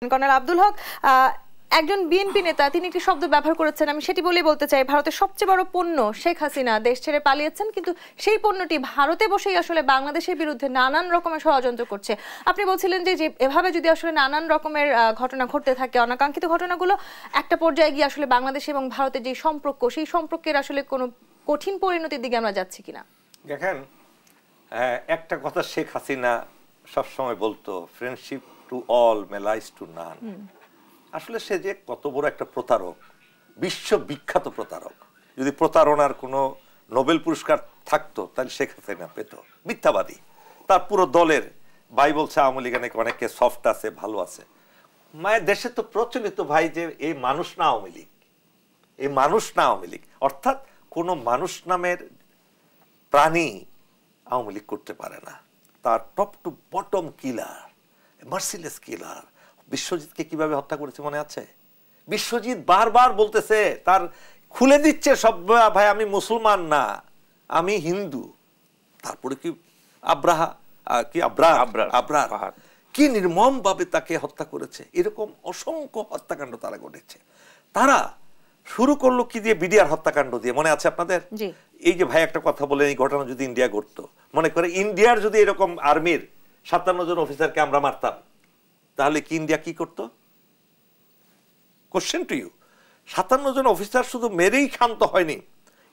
Colonel Abdul হক একজন BNP নেতা, তিনি একটি শব্দ ব্যবহার করেছেন, আমি সেটি বলেই বলতে চাই, ভারতের সবচেয়ে বড় পণ্য শেখ হাসিনা দেশ ছেড়ে পালিয়েছেন, কিন্তু সেই পণ্যটি ভারতে বসেই আসলে বাংলাদেশের বিরুদ্ধে নানান রকমের ষড়যন্ত্র করছে। আপনি বলছিলেন যে এভাবে যদি আসলে নানান রকমের ঘটনা ঘটতে থাকে, অনাকাঙ্ক্ষিত ঘটনাগুলো একটা পর্যায়ে গিয়ে আসলে বাংলাদেশ এবং ভারতের যে সম্পর্ক, সেই সম্পর্কের আসলে কোনো কঠিন পরিণতির দিকে আমরা যাচ্ছি কিনা। দেখেন, একটা কথা শেখ হাসিনা সবসময় বলতো, friendship to all May lines two নান। আসলে সে যে কত বড় একটা প্রতারক, বিশ্ববিখ্যাত প্রতারক। যদি প্রতারণার কোনো নোবেল পুরস্কার থাকতো তাহলে শেখ হাসিনা পেত। মিথ্যাবাদী। তার পুরো দলের ভাই বলছে আওয়ামী লীগ অনেকে সফট আছে, ভালো আছে। মায়ের দেশে তো প্রচলিত ভাই যে এই মানুষ না আওয়ামী লীগ, এই মানুষ না আওয়ামী লীগ, অর্থাৎ কোনো মানুষ নামের প্রাণী আওয়ামী লীগ করতে পারে না। তার টপ টু বটম কিলার, মার্সিলেস কিলার। বিশ্বজিৎকে কিভাবে হত্যা করেছে মনে আছে? বিশ্বজিৎ বারবার বলতেছে, তার খুলে দিচ্ছে সব, ভাই আমি মুসলমান না, আমি হিন্দু। তারপরে কি আবরার কি নির্মম ভাবে তাকে হত্যা করেছে। এরকম অসংখ্য হত্যাকাণ্ড তারা ঘটেছে। তারা শুরু করলো কি দিয়ে? বিডিআর হত্যাকাণ্ড দিয়ে, মনে আছে আপনাদের? এই যে ভাই একটা কথা বলেন, এই ঘটনা যদি ইন্ডিয়া ঘটতো, মনে করে ইন্ডিয়ার যদি এরকম আর্মির 57 জন অফিসারকে আমরা মারতাম, তাহলে কি ইন্ডিয়া কি করতো? Question to you. 57 জন অফিসার শুধু মেরেই ক্ষান্ত হয়নি,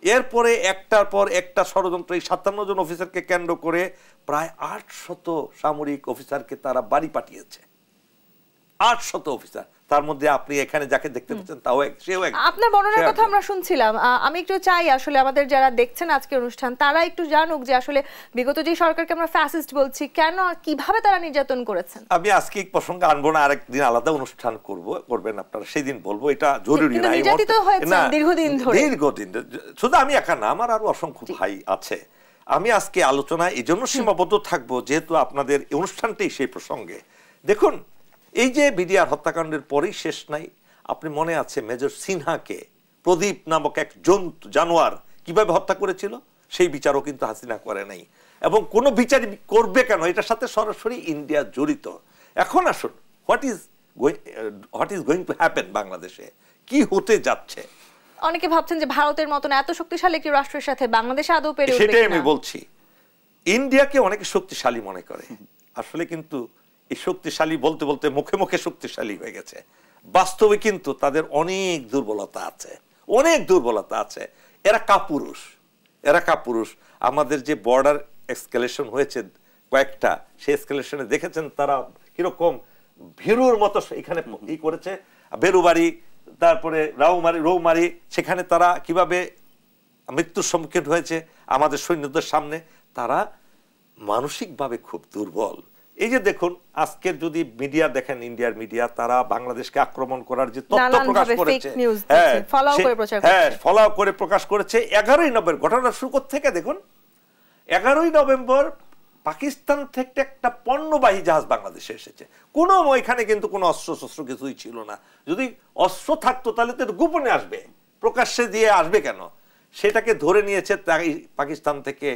এরপরে একটার পর একটা ষড়যন্ত্র। এই 57 জন অফিসারকে কেন্দ্র করে প্রায় 800 সামরিক অফিসারকে তারা বাড়ি পাঠিয়েছে। 800 অফিসার। তার মধ্যে আপনি এখানে যাকে দেখতে পাচ্ছেন তাও সেও আপনার বর্ণনার কথা আমরা শুনছিলাম। আমি একটু চাই আসলে আমাদের যারা দেখছেন আজকের অনুষ্ঠান, তারা একটু জানুক যে আসলে বিগত যে সরকারকে আমরা ফ্যাসিস্ট বলছি, কেন কিভাবে তারা নির্যাতন করেছেন। আমি আজকে এই প্রসঙ্গে আনবো না, আরেকদিন আলাদা অনুষ্ঠান করবেন আপনারা, সেই দিন বলবো। এটা জরুরি না, দীর্ঘদিন ধরে। শুধু আমি একা না, আমার আরো অসংখ্য ভাই আছে। আমি আজকে আলোচনায় এই জন্য সীমাবদ্ধ থাকবো যেহেতু আপনাদের অনুষ্ঠানটাই সেই প্রসঙ্গে। দেখুন, এই যে বিডিআর হত্যাকাণ্ডের পরেই শেষ নাই। আপনি মনে আছে মেজর সিনহাকে প্রদীপ নামক এক জানোয়ার কিভাবে হত্যা করেছিল? সেই বিচারও কিন্তু হাসিনা করে নাই, এবং কোনো বিচার করবে কেন? এটার সাথে সরাসরি ইন্ডিয়া জড়িত। এখন আসুন, what is going to happen বাংলাদেশে, কি হতে যাচ্ছে? অনেকে ভাবছেন যে ভারতের মতন এত শক্তিশালী একটি রাষ্ট্রের সাথে বাংলাদেশ আদৌ পেরে উঠবে কিনা। সেটাই আমি বলছি। ইন্ডিয়াকে অনেকে শক্তিশালী মনে করে, আসলে কিন্তু এই শক্তিশালী বলতে বলতে মুখে মুখে শক্তিশালী হয়ে গেছে। বাস্তবে কিন্তু তাদের অনেক দুর্বলতা আছে, অনেক দুর্বলতা আছে। এরা কাপুরুষ। আমাদের যে বর্ডার এসকেলেশন হয়েছে কয়েকটা, সেই এসকেলেশনে দেখেছেন তারা কিরকম ভীরুর মতো এখানে ই করেছে। বেরুবাড়ি, তারপরে রৌমারি, সেখানে তারা কিভাবে মৃত্যুর সম্মুখীন হয়েছে আমাদের সৈন্যদের সামনে। তারা মানসিকভাবে খুব দুর্বল। এই যে দেখুন, আজকের যদি মিডিয়া দেখেন, ইন্ডিয়ার মিডিয়া, তারা বাংলাদেশকে আক্রমণ করার যে তথ্য প্রকাশ করেছে, ফলো করে প্রকাশ করেছে। 11ই নভেম্বর ঘটনা শুরু থেকে দেখুন, 11ই নভেম্বর পাকিস্তান থেকে একটা পণ্যবাহী জাহাজ বাংলাদেশে এসেছে। কোনো এখানে কিন্তু কোনো অস্ত্র কিছুই ছিল না। যদি অস্ত্র থাকতো তাহলে তো গোপনে আসবে, প্রকাশ্যে দিয়ে আসবে কেন? সেটাকে ধরে নিয়েছে পাকিস্তান থেকে।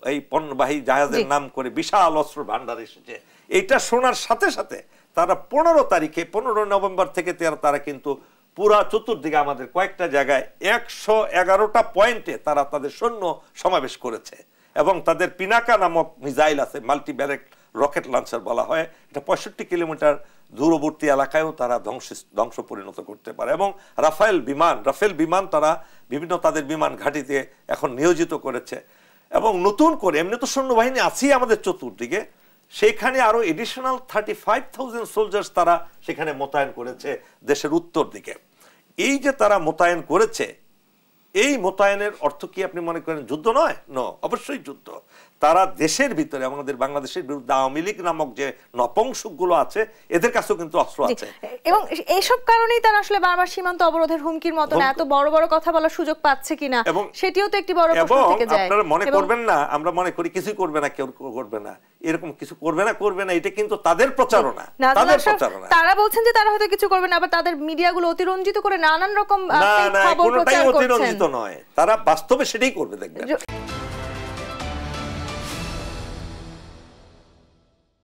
এই পণ্যবাহী জাহাজের নাম করে বিশাল অস্ত্র ভান্ডার এসেছে। এইটা শোনার সাথে সাথে তারা 15 নভেম্বর থেকে তারা কিন্তু পুরা চতুর্দিকে আমাদের কয়েকটা জায়গায় 111টা পয়েন্টে তারা তাদের সৈন্য সমাবেশ করেছে, এবং তাদের পিনাকা নামক মিসাইল আছে, মাল্টি ব্যারেক রকেট লঞ্চার বলা হয়। এটা 65 কিলোমিটার দূরবর্তী এলাকায়ও তারা ধ্বংস পরিণত করতে পারে। এবং রাফেল বিমান তারা বিভিন্ন তাদের বিমান ঘাঁটিতে এখন নিয়োজিত করেছে। এবং নতুন করে, এমনি তো সৈন্যবাহিনী আছেই আমাদের চতুর্দিকে, সেখানে আরো এডিশনাল 35,000 সোলজার্স তারা সেখানে মোতায়েন করেছে দেশের উত্তর দিকে। এই যে তারা মোতায়েন করেছে, এই মোতায়েনের অর্থ কি আপনি মনে করেন যুদ্ধ নয়? অবশ্যই যুদ্ধ। তারা দেশের ভিতরে আমাদের বাংলাদেশের বিরুদ্ধে আওয়ামী লীগ নামক যে নপুংসকগুলো আছে, এদের কাছেও কিন্তু অস্ত্র আছে, এবং এইসব কারণেই তারা আসলে বারবার সীমান্ত অবরোধের হুমকির মতন এত বড় বড় কথা বলার সুযোগ পাচ্ছে কিনা, সেটিও তো একটি বড় প্রশ্ন থেকে যায়। আপনারা মনে করবেন না, আমরা মনে করি কিছুই করবে না, কেউ করবে না, এরকম কিছু করবে না, এটা কিন্তু তাদের প্রচারণা। তারা বলছেন যে তারা হয়তো কিছু করবে না, আবার তাদের মিডিয়াগুলো অতিরঞ্জিত করে নানান রকম খবর প্রচার করছেন। অতিরঞ্জিত নয়, তারা বাস্তবে সেটাই করবে, দেখবেন।